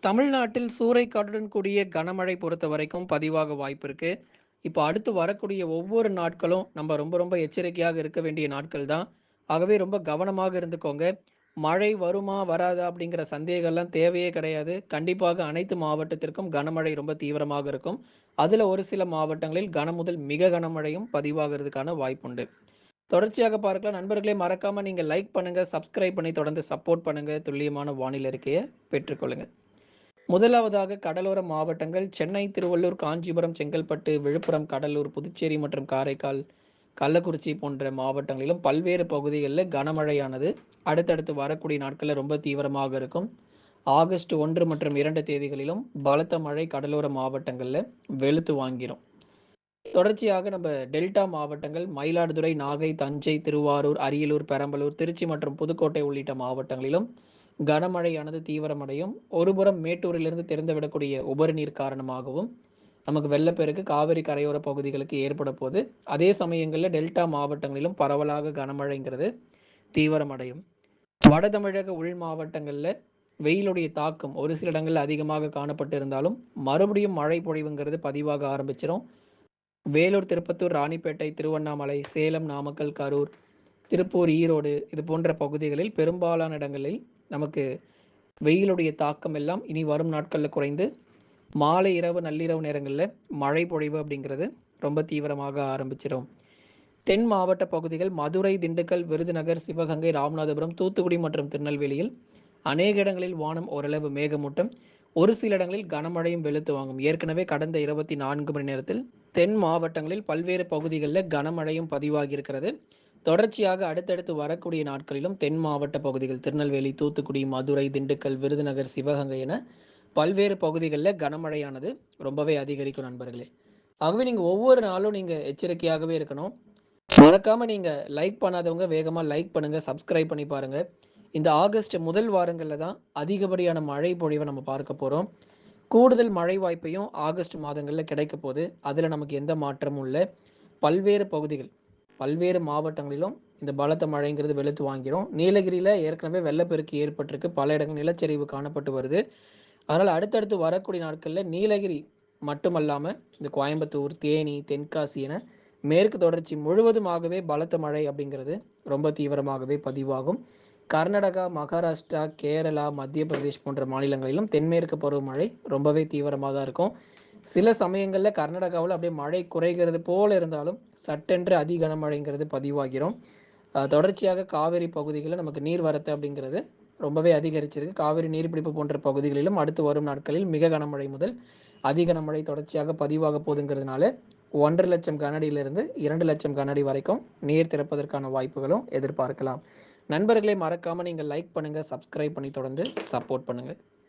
தமிழ்நாட்டில் சூறைக்காற்றுடன் கூடிய கனமழை பொறுத்தவரைக்கும் பதிவாக வாய்ப்பு இருக்கு. இப்போ அடுத்து வரக்கூடிய ஒவ்வொரு நாட்களும் நம்ம ரொம்ப ரொம்ப எச்சரிக்கையாக இருக்க வேண்டிய நாட்கள் தான். ஆகவே ரொம்ப கவனமாக இருந்துக்கோங்க. மழை வருமா? வராதா? அப்படிங்கிற சந்தேகம்லாம் தேவையே கிடையாது. கண்டிப்பாக அனைத்து மாவட்டத்திற்கும் கனமழை ரொம்ப தீவிரமாக இருக்கும். அதுல ஒரு சில மாவட்டங்களில் கனமுதல் மிக கனமழையும் பதிவாகிறதுக்கான வாய்ப்புண்டு. தொடர்ச்சியாக பார்க்கலாம். நண்பர்களே மறக்காம நீங்க லைக் பண்ணுங்க, சப்ஸ்கிரைப் பண்ணி தொடர்ந்து சப்போர்ட் பண்ணுங்க. துல்லியமான வானிலை அறிக்கையை பெற்றுக்கொள்ளுங்க. முதலாவதாக கடலோர மாவட்டங்கள் சென்னை, திருவள்ளூர், காஞ்சிபுரம், செங்கல்பட்டு, விழுப்புரம், கடலூர், புதுச்சேரி மற்றும் காரைக்கால், கள்ளக்குறிச்சி போன்ற மாவட்டங்களிலும் பல்வேறு பகுதிகளில் கனமழையானது அடுத்தடுத்து வரக்கூடிய நாட்களில் ரொம்ப தீவிரமாக இருக்கும். ஆகஸ்ட் 1 மற்றும் 2 தேதிகளிலும் பலத்த மழை கடலோர மாவட்டங்களில் வெளுத்து வாங்கிரும். தொடர்ச்சியாக நம்ம டெல்டா மாவட்டங்கள் மயிலாடுதுறை, நாகை, தஞ்சை, திருவாரூர், அரியலூர், பெரம்பலூர், திருச்சி மற்றும் புதுக்கோட்டை உள்ளிட்ட மாவட்டங்களிலும் கனமழையானது தீவிரமடையும். ஒருபுறம் மேட்டூரிலிருந்து திறந்துவிடக்கூடிய உபரி நீர் காரணமாகவும் நமக்கு வெள்ளப்பெருக்கு காவிரி கரையோர பகுதிகளுக்கு ஏற்பட போது. அதே சமயங்களில் டெல்டா மாவட்டங்களிலும் பரவலாக கனமழைங்கிறது தீவிரமடையும். வட தமிழக உள் மாவட்டங்களில் வெயிலுடைய தாக்கம் ஒரு சில இடங்களில் அதிகமாக காணப்பட்டு இருந்தாலும் மறுபடியும் மழை பொழிவுங்கிறது பதிவாக ஆரம்பிச்சிடும். வேலூர், திருப்பத்தூர், ராணிப்பேட்டை, திருவண்ணாமலை, சேலம், நாமக்கல், கரூர், திருப்பூர், ஈரோடு இது போன்ற பகுதிகளில் பெரும்பாலான இடங்களில் நமக்கு வெயிலுடைய தாக்கம் எல்லாம் இனி வரும் நாட்களில் குறைந்து மாலை, இரவு, நள்ளிரவு நேரங்களில் மழை பொழிவு அப்படிங்கிறது ரொம்ப தீவிரமாக ஆரம்பிச்சிடும். தென் மாவட்ட பகுதிகள் மதுரை, திண்டுக்கல், விருதுநகர், சிவகங்கை, ராமநாதபுரம், தூத்துக்குடி மற்றும் திருநெல்வேலியில் அநேக இடங்களில் வானம் ஓரளவு மேகமூட்டம், ஒரு சில இடங்களில் கனமழையும் வெளுத்து வாங்கும். ஏற்கனவே கடந்த 24 மணி நேரத்தில் தென் மாவட்டங்களில் பல்வேறு பகுதிகளில் கனமழையும் பதிவாகி இருக்கிறது. தொடர்ச்சியாக அடுத்தடுத்து வரக்கூடிய நாட்களிலும் தென் மாவட்ட பகுதிகள் திருநெல்வேலி, தூத்துக்குடி, மதுரை, திண்டுக்கல், விருதுநகர், சிவகங்கை என பல்வேறு பகுதிகளில் கனமழையானது ரொம்பவே அதிகரிக்கும் நண்பர்களே. ஆகவே நீங்கள் ஒவ்வொரு நாளும் நீங்கள் எச்சரிக்கையாகவே இருக்கணும். மறக்காம நீங்க லைக் பண்ணாதவங்க வேகமா லைக் பண்ணுங்க, சப்ஸ்கிரைப் பண்ணி பாருங்க. இந்த ஆகஸ்ட் முதல் வாரங்கள்ல தான் அதிகப்படியான மழை பொழிவை நம்ம பார்க்க போறோம். கூடுதல் மழை வாய்ப்பையும் ஆகஸ்ட் மாதங்கள்ல கிடைக்க போகுது. அதுல நமக்கு எந்த மாற்றமும் இல்லை. பல்வேறு பகுதிகள், பல்வேறு மாவட்டங்களிலும் இந்த பலத்த மழைங்கிறது வெளுத்து வாங்கிரும். நீலகிரியில ஏற்கனவே வெள்ளப்பெருக்கு ஏற்பட்டிருக்கு. பல இடங்கள் நிலச்சரிவு காணப்பட்டு வருது. அதனால அடுத்தடுத்து வரக்கூடிய நாட்கள்ல நீலகிரி மட்டுமல்லாம இந்த கோயம்புத்தூர், தேனி, தென்காசி என மேற்கு தொடர்ச்சி முழுவதுமாகவே பலத்த மழை அப்படிங்கிறது ரொம்ப தீவிரமாகவே பதிவாகும். கர்நாடகா, மகாராஷ்டிரா, கேரளா, மத்திய பிரதேஷ் போன்ற மாநிலங்களிலும் தென்மேற்கு பருவமழை ரொம்பவே தீவிரமாக தான் இருக்கும். சில சமயங்களில் கர்நாடகாவில் அப்படியே மழை குறைகிறது போல இருந்தாலும் சட்டென்று அதி கனமழைங்கிறது பதிவாகிறோம். தொடர்ச்சியாக காவிரி பகுதிகளில் நமக்கு நீர்வரத்து அப்படிங்கிறது ரொம்பவே அதிகரிச்சிருக்கு. காவிரி நீர்பிடிப்பு போன்ற பகுதிகளிலும் அடுத்து வரும் நாட்களில் மிக கனமழை முதல் அதி கனமழை தொடர்ச்சியாக பதிவாக போதுங்கிறதுனால 1.5 லட்சம் கனஅடியிலிருந்து 2 லட்சம் கனஅடி வரைக்கும் நீர் திறப்பதற்கான வாய்ப்புகளும் எதிர்பார்க்கலாம். நண்பர்களை மறக்காம நீங்கள் லைக் பண்ணுங்க, சப்ஸ்கிரைப் பண்ணி தொடர்ந்து சப்போர்ட் பண்ணுங்க.